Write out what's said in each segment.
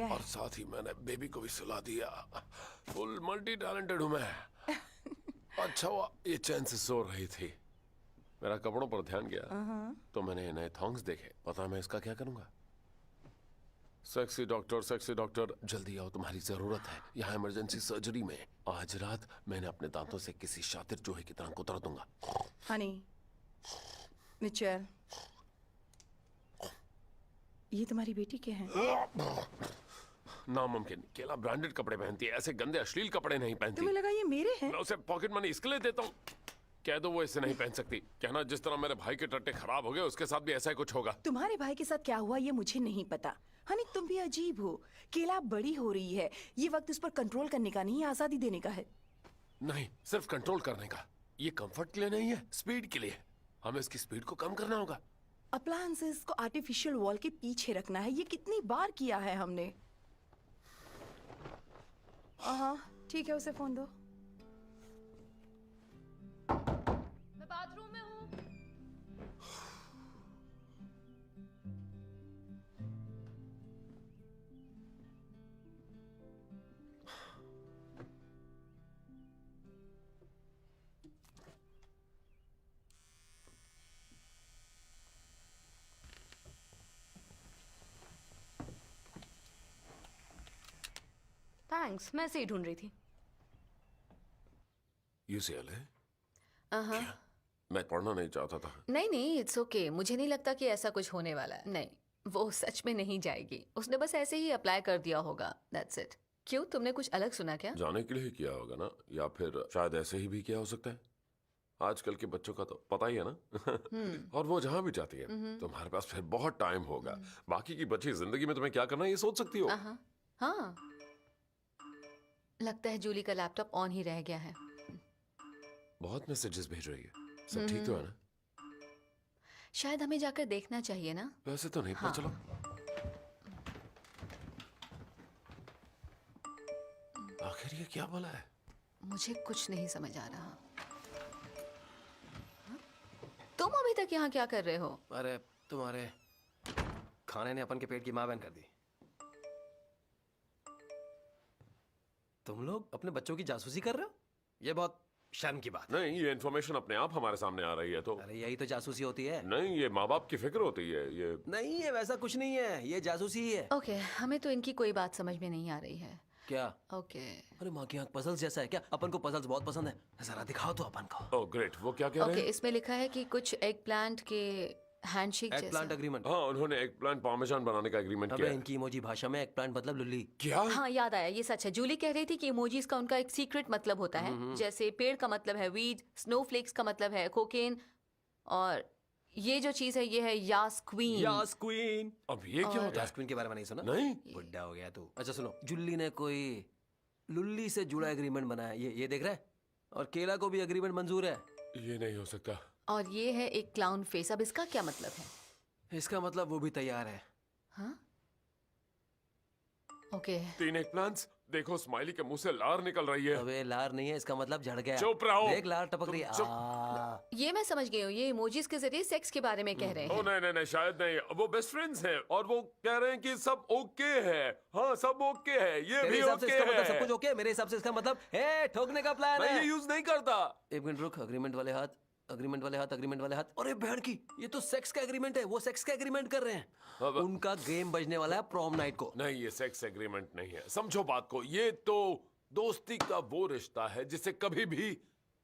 गया है। और साथ ही मैंने बेबी को भी सुला दिया। फुल मल्टी टैलेंटेड हूँ मैं। अच्छा हुआ ये चैन से सो रही थी। मेरा कपड़ों पर ध्यान गया तो मैंने नए थॉन्ग्स देखे। पता मैं इसका क्या करूंगा। सेक्सी डॉक्टर जल्दी आओ, तुम्हारी जरूरत है यहाँ इमरजेंसी सर्जरी में। आज रात मैंने अपने दांतों से किसी शातिर चूहे की तरह कुतर दूंगा। हनी, मिचेल, ये तुम्हारी बेटी के हैं? नामुमकिन। केला ब्रांडेड कपड़े पहनती है, ऐसे गंदे अश्लील कपड़े नहीं पहनती। तुम्हें लगा ये मेरे हैं? मैं उसे पॉकेट मनी इसके लिए देता हूँ। कह दो वो इसे नहीं पहन सकती। कहना जिस तरह मेरे भाई के टट्टे खराब हो गए उसके साथ भी ऐसा ही कुछ होगा। तुम्हारे भाई के साथ क्या हुआ ये मुझे नहीं पता। हनी, तुम भी अजीब हो। केला बड़ी हो रही है, ये वक्त उस पर कंट्रोल करने का नहीं, आजादी देने का है। नहीं, सिर्फ कंट्रोल करने का। ये कंफर्ट के लिए नहीं है, स्पीड के लिए। हमें इसकी स्पीड को कम करना होगा। अप्लायंसेस को आर्टिफिशियल वॉल के पीछे रखना है। ये कितनी बार किया है हमने। हाँ ठीक है, उसे फोन दो। मैं बाथरूम में हूँ। थैंक्स, मैं ऐसे ही ढूंढ रही थी। UCLA? मैं पढ़ना नहीं चाहता था। नहीं नहीं, इट्स ओके। मुझे नहीं लगता कि ऐसा कुछ होने वाला है। नहीं, वो सच में नहीं जाएगी। उसने बस ऐसे ही अप्लाई कर दिया होगा, दैट्स इट। क्यों, तुमने कुछ अलग सुना क्या? जाने के लिए किया होगा ना, या फिर शायद ऐसे ही भी किया हो सकता है। आजकल के बच्चों का तो पता ही है ना। और वो जहाँ भी जाती है तुम्हारे पास फिर बहुत टाइम होगा। बाकी की बची जिंदगी में तुम्हें क्या करना है ये सोच सकती हो। हाँ, लगता है जूली का लैपटॉप ऑन ही रह गया है। बहुत मैसेजेस भेज रही है। सब ठीक तो है ना? शायद हमें जाकर देखना चाहिए ना। वैसे तो नहीं, पर चलो। आखिर ये क्या बोला है? मुझे कुछ नहीं समझ आ रहा। तुम अभी तक यहाँ क्या कर रहे हो? अरे तुम्हारे खाने ने अपन के पेट की माँ बहन कर दी। तुम लोग अपने बच्चों की जासूसी कर रहे हो? ये बहुत शर्म की बात है। नहीं, ये इन्फॉर्मेशन अपने आप हमारे सामने आ रही है तो। अरे यही तो जासूसी होती है। नहीं, ये माँ बाप की फिक्र होती है। ये नहीं, ये वैसा कुछ नहीं है, ये जासूसी ही है। ओके, हमें तो इनकी कोई बात समझ में नहीं आ रही है। क्या? ओके। अरे माँ की आंख पजल्स जैसा है क्या? अपन को पजल्स बहुत पसंद है, जरा दिखाओ तो अपन को। ओह ग्रेट, वो क्या कह रहे ओके, हैं? इसमें लिखा है कि कुछ एग प्लांट के हैंडशेक एग जैसा। Plant agreement. हाँ, उन्होंने एक प्लांट पार्मेजान बनाने का एग्रीमेंट अबे किया है। इनकी इमोजी भाषा में एग प्लांट मतलब लुल्ली। क्या? हाँ, याद आया, ये सच है। जूली कह रही थी कि इमोजीज का उनका एक सीक्रेट मतलब होता है। जैसे पेड़ का मतलब है वीड, स्नोफ्लेक्स का मतलब है कोकेन, और ये जो चीज है ये है यास क्वीन। यास क्वीन। अब ये क्या होता यास है? क्वीन के बारे में नहीं सुना? नहीं। बुड्ढा हो गया तू। अच्छा सुनो, जुल्ली ने कोई लुल्ली से जुड़ा एग्रीमेंट बनाया, ये देख रहा है? और केला को भी एग्रीमेंट मंजूर है। ये नहीं हो सकता। और ये है एक क्लाउन फेस। अब इसका क्या मतलब है? इसका मतलब वो भी तैयार है। हाँ, ओके। 3 egg plants. देखो स्माइली के मुंह से लार निकल रही है। अबे लार नहीं है, इसका मतलब झड़ गया। चुप रहो। देख लार टपक रही है। चुप। ये मैं समझ गई हूँ, ये इमोजीज के जरिए सेक्स के बारे में कह रहे ओ हैं। नहीं नहीं नहीं, शायद नहीं। वो बेस्ट फ्रेंड्स हैं और वो कह रहे हैं कि सब ओके है। हाँ, सब ओके है। ये तेरे भी हिसाब से ओके इसका मतलब है। सब कुछ ओके है? मेरे हिसाब से इसका मतलब है ठोकने का प्लान मैं है। ये यूज नहीं करता। एक मिनट रुक, एग्रीमेंट वाले हाथ, एग्रीमेंट वाले हाथ, एग्रीमेंट वाले हाथ। अरे बहन की, ये तो सेक्स का एग्रीमेंट है। वो सेक्स का एग्रीमेंट कर रहे हैं। अब- उनका गेम बजने वाला है प्रॉम नाइट को। नहीं, ये सेक्स एग्रीमेंट नहीं है। समझो बात को, ये तो दोस्ती का वो रिश्ता है जिसे कभी भी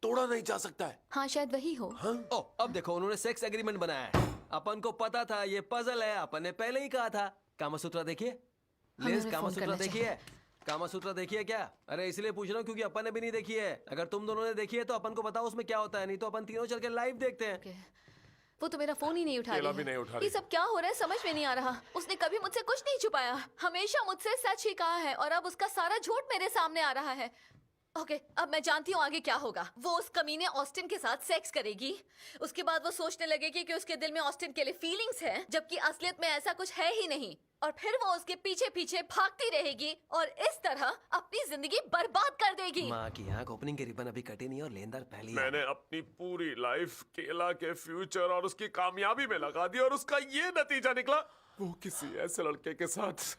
तोड़ा नहीं जा सकता है। हाँ, शायद वही हो। ओ, अब देखो उन्होंने सेक्स एग्रीमेंट बनाया है। अपन को पता था ये पजल है, अपन ने पहले ही कहा था। कामासूत्रा देखिए, हमें लिज उन्हें कामासूत्रा फोन करना देखिए। कामासूत्रा देखिए क्या? अरे इसलिए पूछ रहा हूँ क्योंकि अपन ने भी नहीं देखी है। अगर तुम दोनों ने देखी है तो अपन को बताओ उसमें क्या होता है, नहीं तो अपन तीनों चल के लाइव देखते हैं। ओके। वो तो मेरा फोन ही नहीं उठा केला रही भी है। नहीं उठा ये रही। सब क्या हो रहा है समझ में नहीं आ रहा। उसने कभी मुझसे कुछ नहीं छुपाया, हमेशा मुझसे सच ही कहा है, और अब उसका सारा झूठ मेरे सामने आ रहा है। ओके, अब मैं जानती हूँ आगे क्या होगा। वो उस कमीने ऑस्टिन के साथ सेक्स करेगी, उसके बाद वो सोचने लगेगी कि उसके दिल में ऑस्टिन के लिए फीलिंग्स है, जबकि असलियत में ऐसा कुछ है ही नहीं। और फिर वो उसके पीछे पीछे भागती रहेगी और इस तरह अपनी जिंदगी बर्बाद कर देगी। माँ की आंख, ओपनिंग के रिबन अभी कटे नहीं और लेनदार पहली है। मैंने अपनी पूरी लाइफ केला के फ्यूचर और उसकी कामयाबी में लगा दी और उसका ये नतीजा निकला। वो किसी ऐसे लड़के के साथ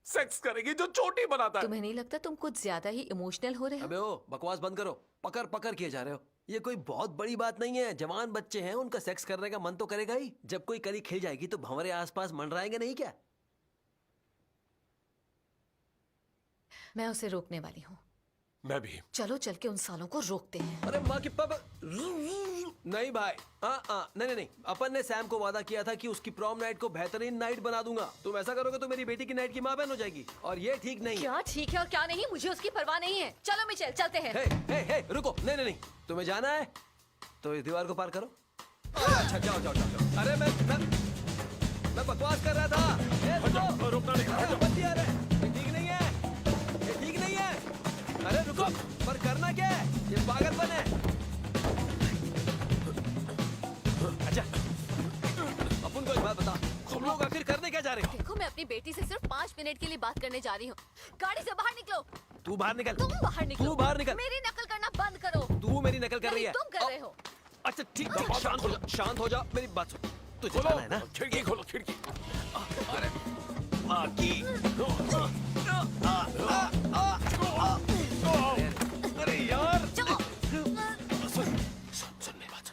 सेक्स करेगी जो चोटी बनाता है। तुम्हें नहीं लगता तुम कुछ ज्यादा ही इमोशनल हो रहे हो? अबे ओ बकवास बंद करो, पकड़ पकड़ किए जा रहे हो। ये कोई बहुत बड़ी बात नहीं है, जवान बच्चे हैं, उनका सेक्स करने का मन तो करेगा ही। जब कोई कली खिल जाएगी तो भंवरे आसपास मंडराएंगे नहीं क्या? मैं उसे रोकने वाली हूँ। मैं भी। चलो चल के उन सालों को रोकते हैं। अरे माँ की पापा, नहीं भाई, नहीं नहीं, अपन ने सैम को वादा किया था कि उसकी प्रॉम नाइट को बेहतरीन नाइट बना दूंगा। तुम ऐसा करोगे तो मेरी बेटी की नाइट की माँ बहन हो जाएगी, और ये ठीक नहीं है। क्या ठीक है और क्या नहीं, मुझे उसकी परवाह नहीं है। चलो मिचेल, चलते हैं। हे, रुको, नहीं नहीं नहीं, तुम्हें जाना है तो इस दीवार को पार करो। अच्छा जाओ जाओ जाओ जाओ। अरे मैं बकवास कर रहा था। रोकना नहीं। अरे बत्ती आ रहा है, ये ठीक नहीं है, ये ठीक नहीं है। अरे रुको, पर करना क्या है, ये पागलपन है। अच्छा, अपन को एक बात बता, तुम लोग आखिर करने क्या जा रहे हो? देखो, मैं अपनी बेटी से सिर्फ 5 मिनट के लिए बात करने जा रही हूँ। गाड़ी से बाहर निकलो। तू बाहर निकल। तुम बाहर निकलो। तू बाहर निकल। मेरी नकल करना बंद करो। तू मेरी नकल कर रही नहीं, है। तुम कर रहे हो। अच्छा ठीक है, शांत हो जा, शांत हो जा, मेरी बात सुन। तुझे खोलो जाना है ना? खिड़की, खोलो खिड़की। अरे बाकी अरे यार, जाओ। सुन मेरी बात।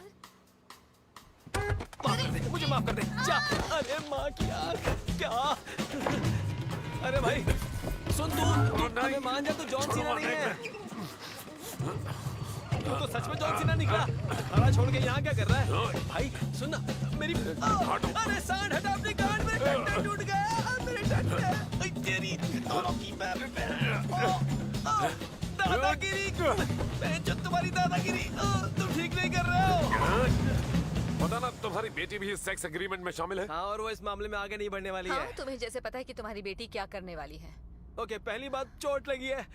माफ कर दे, मुझे माफ कर दे, जा। अरे माँ की यार, क्या? अरे भाई सुन, तू हमें मान जा, तू जॉन सीना नहीं है। तू तो सच में जॉन सीना निकला। हरा छोड़ के यहाँ क्या कर रहा है? भाई सुन ना, मेरी अरे सांड हटा अपनी गांड में, डंडा टूट गया, मेरे डंडे तेरी दोनों की दादागिरी, जो तुम्हारी दादागिरी, तुम ठीक नहीं कर रहे हो। पता ना तुम्हारी बेटी भी इस सेक्स एग्रीमेंट में शामिल है। हाँ, और वो इस मामले में आगे नहीं बढ़ने वाली हाँ, है। तुम्हें जैसे पता है कि तुम्हारी बेटी क्या करने वाली है। ओके, पहली बात चोट लगी है।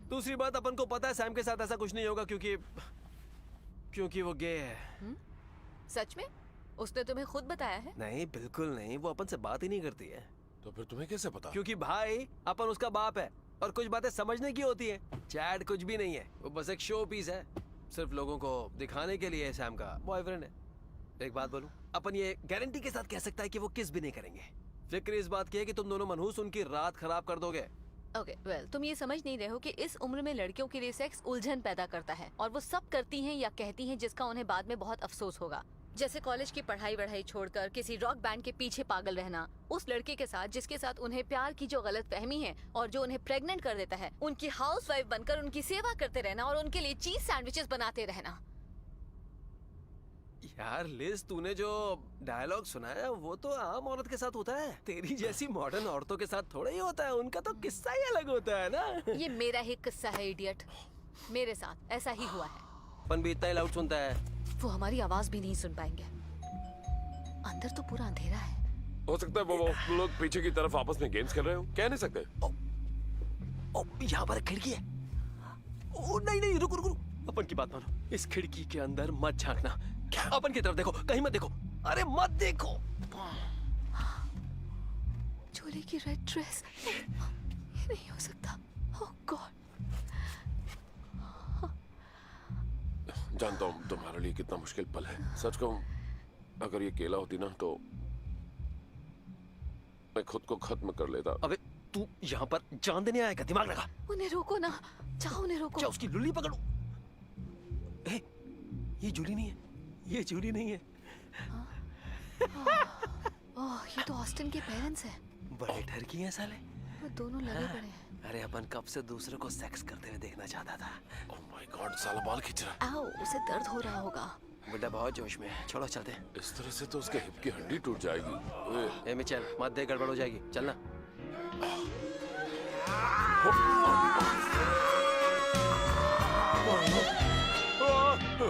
दूसरी बात, अपन को पता है सैम के साथ ऐसा कुछ नहीं होगा क्योंकि वो गे है। सच में? उसने तुम्हें खुद बताया है? नहीं, बिल्कुल नहीं, वो अपन से बात ही नहीं करती है। तो फिर तुम्हें कैसे पता? क्योंकि भाई, अपन उसका बाप है और कुछ बातें समझने की होती है। चैट कुछ भी नहीं है, वो बस एक शो पीस है, सिर्फ लोगों को दिखाने के लिए सैम का बॉयफ्रेंड है। एक बात बोलूं, अपन ये गारंटी के साथ कह सकता है कि वो किस भी नहीं करेंगे। फिक्र इस बात की है कि तुम दोनों मनहूस उनकी रात खराब कर दोगे। ओके, वेल, तुम ये समझ नहीं रहे हो कि इस उम्र में लड़कियों के लिए सेक्स उलझन पैदा करता है, और वो सब करती हैं या कहती हैं जिसका उन्हें बाद में बहुत अफसोस होगा। जैसे कॉलेज की पढ़ाई छोड़कर किसी रॉक बैंड के पीछे पागल रहना, उस लड़के के साथ जिसके साथ उन्हें प्यार की जो गलतफहमी है और जो उन्हें प्रेग्नेंट कर देता है, उनकी हाउसवाइफ बनकर उनकी सेवा करते रहना और उनके लिए चीज सैंडविचेस बनाते रहना। यार लिज, तूने जो डायलॉग सुनाया वो तो आम औरत के साथ होता है, तेरी जैसी मॉडर्न औरतों के साथ थोड़ा ही होता है। उनका तो किस्सा ही अलग होता है ना। ये मेरा ही किस्सा है, इडियट। मेरे साथ ऐसा ही हुआ है। अपन भी इतना ही लाउड सुनता है। वो हमारी आवाज भी नहीं सुन पाएंगे। अंदर तो पूरा अंधेरा है। हो सकता है वो लोग पीछे की तरफ आपस में गेम्स खेल रहे हो, कह नहीं सकते। ओ, यहाँ पर एक खिड़की है। ओ नहीं नहीं, रुको रुको, अपन की बात मानो, इस खिड़की के अंदर मत झांकना। अपन की तरफ देखो, कहीं मत देखो। अरे मत देखो। चोली की रेड ड्रेस, ये नहीं हो सकता। ओह गॉड। जानता हूँ तुम्हारे लिए कितना मुश्किल पल है। सच कहूँ, अगर ये केला होती ना तो मैं खुद को खत्म कर लेता। अबे तू यहाँ पर जान देने आएगा, दिमाग लगा। उन्हें रोको ना, जाओ उन्हें रोको। क्या उसकी लुल्ली पकड़ो? ए, ये जूली नहीं है, ये जूली नहीं है। ओह, ये तो ऑस्टिन के पेरेंट्स हैं। बड़े डर की हैं साले। वो दोनों लगे पड़े हैं। अरे अपन कब से दूसरे को सेक्स करते हुए देखना चाहता था। ओह माय गॉड, साला बाल खींच रहा आओ, उसे दर्द हो रहा होगा। बुड्ढा बहुत जोश में है, छोड़ो चलते हैं। है। इस तरह से तो उसके हिप की हड्डी टूट जाएगी। ए मिचेल, मत दे, गड़बड़ हो जाएगी, चलना।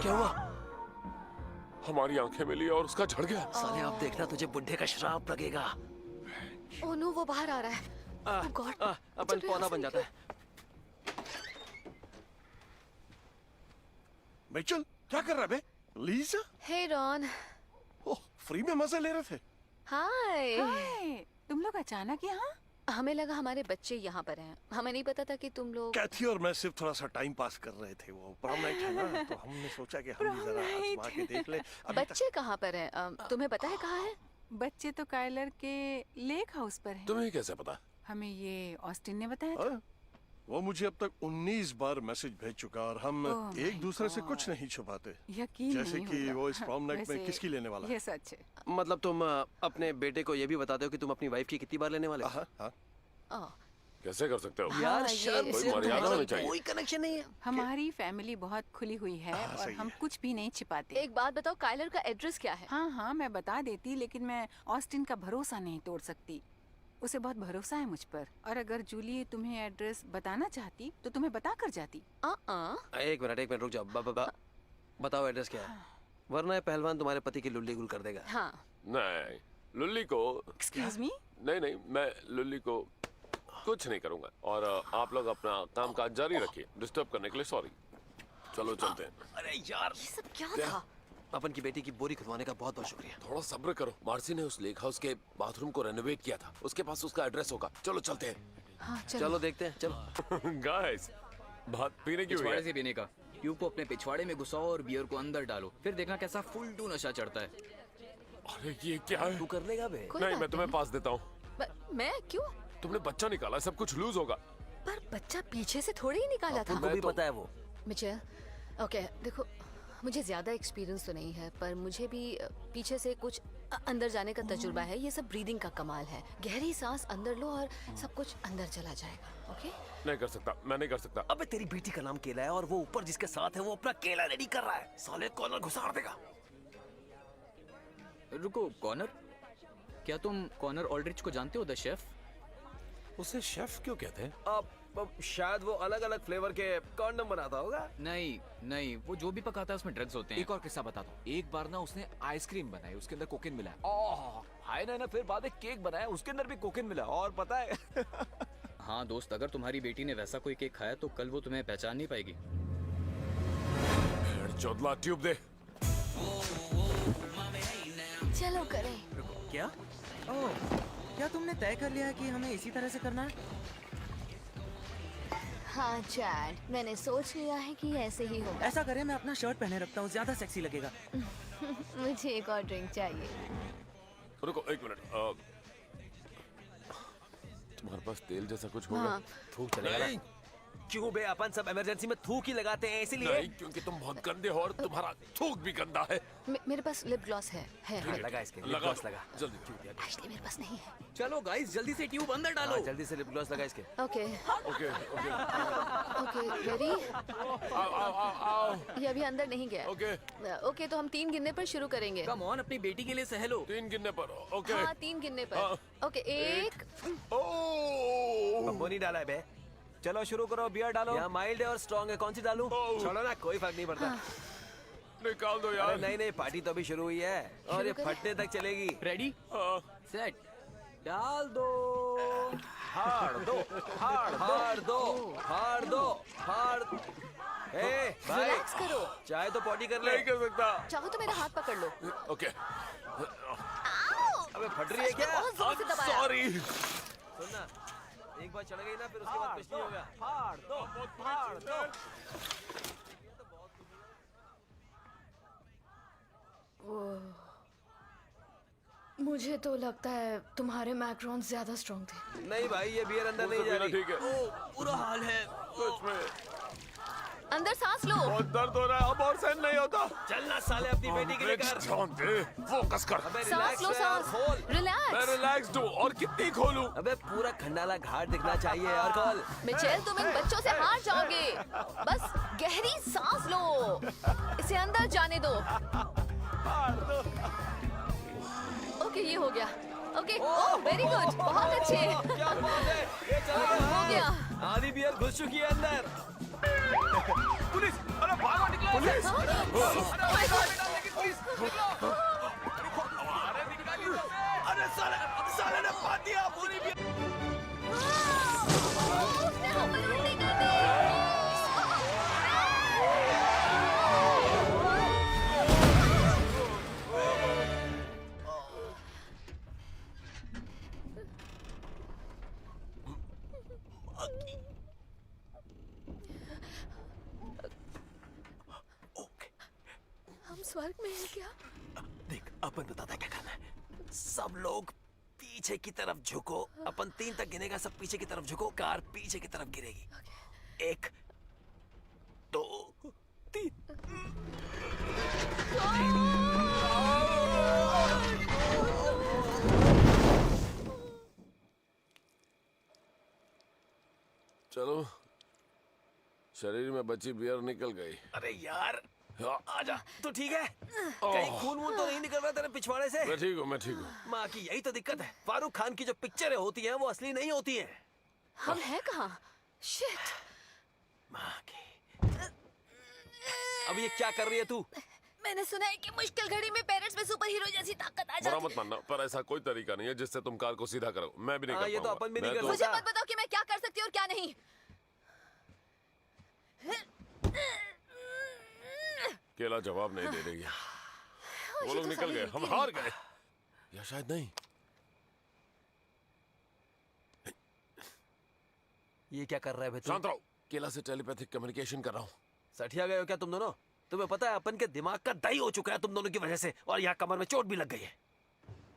क्या हुआ? हमारी आंखें मिली और उसका झड़ गया। साले अब देखना, तुझे बुड्ढे का श्राप लगेगा। ओह नो, वो बाहर आ रहा है। ओह गॉड, अपन पौधा बन जाता है। मिचेल, क्या कर रहा है बे? लीजा? हे रॉन। ओह, फ्री में मजे ले रहे थे। हाय। हाय, तुम लोग अचानक यहाँ? हमें लगा हमारे बच्चे यहाँ पर हैं। हमें नहीं पता था कि तुम लोग। कैथी और मैं सिर्फ थोड़ा सा टाइम पास कर रहे थे। वो प्रॉम नाइट है ना, तो हमने सोचा कि हम भी जरा आजमा के देख ले। बच्चे कहाँ पर हैं? तुम्हें पता है कहाँ है? बच्चे तो कायलर के लेक हाउस पर हैं। तुम्हें कैसे पता? हमें ये ऑस्टिन ने बताया था। हाँ? वो मुझे अब तक 19 बार मैसेज भेज चुका और हम Oh एक my दूसरे से कुछ God. नहीं छुपाते। यकीन जैसे नहीं कि होगा। वो इस प्रॉम नाइट में वैसे किसकी लेने वाला है। ये सच है। मतलब तुम अपने बेटे को ये भी बताते हो कि तुम अपनी वाइफ की कितनी बार लेने वाले हो? हाँ हाँ ओह, कैसे कर सकते हो यार ये शर्म कोई से मर्यादा तुम्हारा होनी चाहिए। कोई कनेक्शन नहीं है। हमारी फैमिली बहुत खुली हुई है और सही हम है। कुछ भी नहीं छिपाते। एक बात बताओ, कायलर का एड्रेस क्या है? हाँ हाँ मैं बता देती, लेकिन मैं ऑस्टिन का भरोसा नहीं तोड़ सकती। उसे बहुत भरोसा है मुझ पर, और अगर जूली तुम्हें एड्रेस बताना चाहती तो तुम्हें बता कर जाती। एक मिनट रुक जाओ। बताओ एड्रेस क्या है, वरना ये पहलवान तुम्हारे पति की लुल्ली गुल कर देगा। हाँ, नहीं, लुल्ली को एक्सक्यूज मी। नहीं, मैं लुल्ली को कुछ नहीं करूंगा। और आप लोग अपना काम काज जारी रखिए। डिस्टर्ब करने के लिए सॉरी। चलो चलते हैं। अरे यार, ये सब क्या था? अपन की बेटी की बोरी खुदवाने का बहुत बहुत शुक्रिया। थोड़ा सब्र करो। मार्सी ने उस लेक हाउस के बाथरूम को रेनोवेट किया था, उसके पास उसका एड्रेस होगा। चलो चलते हैं। हाँ, चलो देखते हैं, चलो। गाइस, बात पीने की हुई पिछवाड़े है। से पीने का। ट्यूब को अपने पिछवाड़े में घुसाओ और बियर को अंदर डालो, फिर देखना कैसा फुल टू नशा चढ़ता है। अरे ये क्या है? तू कर लेगा बे? कोई नहीं, बात मैं तुम्हें पास देता हूँ। मैं क्यों? तुमने बच्चा निकाला, सब कुछ लूज होगा। पर बच्चा पीछे से थोड़ी ही निकाला था। तुमको भी पता है वो। मिचेल, ओके देखो, मुझे ज्यादा एक्सपीरियंस तो नहीं है, पर मुझे भी पीछे से कुछ अंदर जाने का तजुर्बा है। ये सब ब्रीदिंग का कमाल है। गहरी सांस अंदर लो और सब कुछ अंदर चला जाएगा। ओके? नहीं कर सकता, मैं नहीं कर सकता। अबे तेरी बेटी का नाम केला है और वो ऊपर जिसके साथ है वो अपना केला रेडी कर रहा है। साले कॉर्नर घुसाड़ देगा। रुको, कॉर्नर? क्या तुम कॉर्नर ऑल्ड्रिच को जानते हो, द शेफ? उसे शेफ क्यों कहते हैं? अब शायद वो अलग अलग फ्लेवर के कॉन्डम बनाता होगा। नहीं, वो जो भी पकाता है उसमें ड्रग्स होते हैं। एक और किस्सा बताता हूँ। एक बार ना उसने आइसक्रीम बनाई, उसके अंदर कोकेन मिला। ओह हाय ना, फिर बाद में केक बनाया, उसके अंदर भी कोकेन मिला। और पता है हाँ दोस्त, अगर तुम्हारी बेटी ने वैसा कोई केक खाया तो कल वो तुम्हें पहचान नहीं पाएगी। चौदला ट्यूब दे। चलो करें। क्या? ओह, क्या तुमने तय कर लिया है कि हमें इसी तरह से करना है? हाँ चैड, मैंने सोच लिया है कि ऐसे ही होगा। ऐसा करें, मैं अपना शर्ट पहने रखता हूँ, ज्यादा सेक्सी लगेगा। मुझे एक और ड्रिंक चाहिए। रुको एक मिनट। तुम्हारे पास तेल जैसा कुछ होगा? हाँ। थूक चलेगा ना? नहीं, क्यों बे, अपन सब इमरजेंसी में थूक ही लगाते हैं इसीलिए। नहीं, क्योंकि तुम बहुत गंदे हो और तुम्हारा थूक भी गंदा है। मेरे पास लिप ग्लॉस है। लगा इसके लिप लगा ग्लॉस लगा। जल्दी। एक्चुअली मेरे पास नहीं है। चलो गाइस, जल्दी से ट्यूब अंदर डालो। हाँ, जल्दी से लिप ग्लॉस लगा इसके। Okay okay okay okay, ready? आओ। ये अभी अंदर नहीं गया। ओके, ओके, तो हम 3 गिनने पर शुरू करेंगे। कम ऑन, अपनी बेटी के लिए सहलो। 3 गिनने पर। ओके। हाँ, 3 गिनने पर। ओके, 1। ओह, बम्बो नहीं डाला है बे। चलो शुरू करो, बियर डालो। यहाँ माइल्ड है और स्ट्रॉन्ग है, कौन सी डालूं? ओह। छोड़ो ना, कोई फर्क नहीं पड़ता। निकाल दो अरे यार। नहीं, पार्टी तो अभी शुरू हुई है और ये शुरू करें? फटने तक चलेगी। रेडी, हाँ। सेट, डाल दो। हार दो। ए भाई, रिलैक्स करो। चाहे तो पॉटी कर ले। नहीं कर सकता। चाहो तो मेरा हाथ पकड़ लो। ओके। अबे फट रही है सच में क्या? बहुत जोर से दबाया। सॉरी। सुनना, एक बार चढ़ गई ना फिर उसके बाद कुछ नहीं होगा। फाड़ दो। मुझे तो लगता है तुम्हारे मैक्रोन्स ज्यादा स्ट्रॉन्ग थे। नहीं भाई, ये बियर अंदर नहीं जा रही। ठीक है। बुरा हाल है। सच में अंदर सांस लो। बहुत दर्द हो रहा है, अब और सहन नहीं होता। चलना साले अपनी बेटी के लिए कर। ध्यान दे, फोकस कर। अबे सांस रिलैक्स लो, है और सांस। खोल। मैं रिलैक्स। रिलैक्स्ड हूँ और कितनी खोलूं? अबे पूरा खंडाला घाट दिखना चाहिए और खोल। मिचेल, तुम इन बच्चों से हार जाओगे। बस गहरी सांस लो, इसे अंदर जाने दो। ओके, ये हो गया। ओके, ओह वेरी गुड, बहुत अच्छे। क्या बात है, ये चला हो गया। आधी बियर घुस चुकी है अंदर। पुलिस! अरे भागो, निकलो! पुलिस! Oh my God! अरे साले ने पा दिया पूरी बियर। उसने हमें उल्टी कर दी। हम स्वर्ग में हैं क्या? देख, अपन बताता है क्या करना है। सब लोग पीछे की तरफ झुको। अपन 3 तक गिनेगा, सब पीछे की तरफ झुको, कार पीछे की तरफ गिरेगी। 1 2 3। चलो, शरीर में बची बियर निकल गई। अरे यार हाँ, आजा। तू ठीक है? कहीं खून वून तो नहीं निकल रहा तेरे पिछवाड़े से? मैं ठीक हूँ। माँ की यही तो दिक्कत है, फारूक खान की जो पिक्चरें होती हैं वो असली नहीं होती हैं। हम हैं कहाँ? शिट। माँ की। अब ये क्या कर रही है तू? मैंने सुना है कि मुश्किल घड़ी में पेरेंट्स में सुपर हीरो जैसी ताकत आ बुरा जाती मत है। मानना, पर ऐसा कोई तरीका नहीं है जिससे तुम कार को सीधा करो। मैं भी नहीं हाँ, कर ये तो पाऊंगा। अपन भी नहीं मैं कर तो- मुझे मत बताओ कि मैं क्या कर सकती हूँ और क्या नहीं। केला जवाब नहीं दे रही है। वो लोग निकल गए, हम हार गए, या शायद नहीं। ये क्या कर रहा है बे तू? शांत रहो, केला से टेलीपैथिक कम्युनिकेशन कर रहा हूँ। सठिया गए हो क्या तुम दोनों? तुम्हें पता है अपन के दिमाग का दही हो चुका है तुम दोनों की वजह से, और यहाँ कमर में चोट भी लग गई है।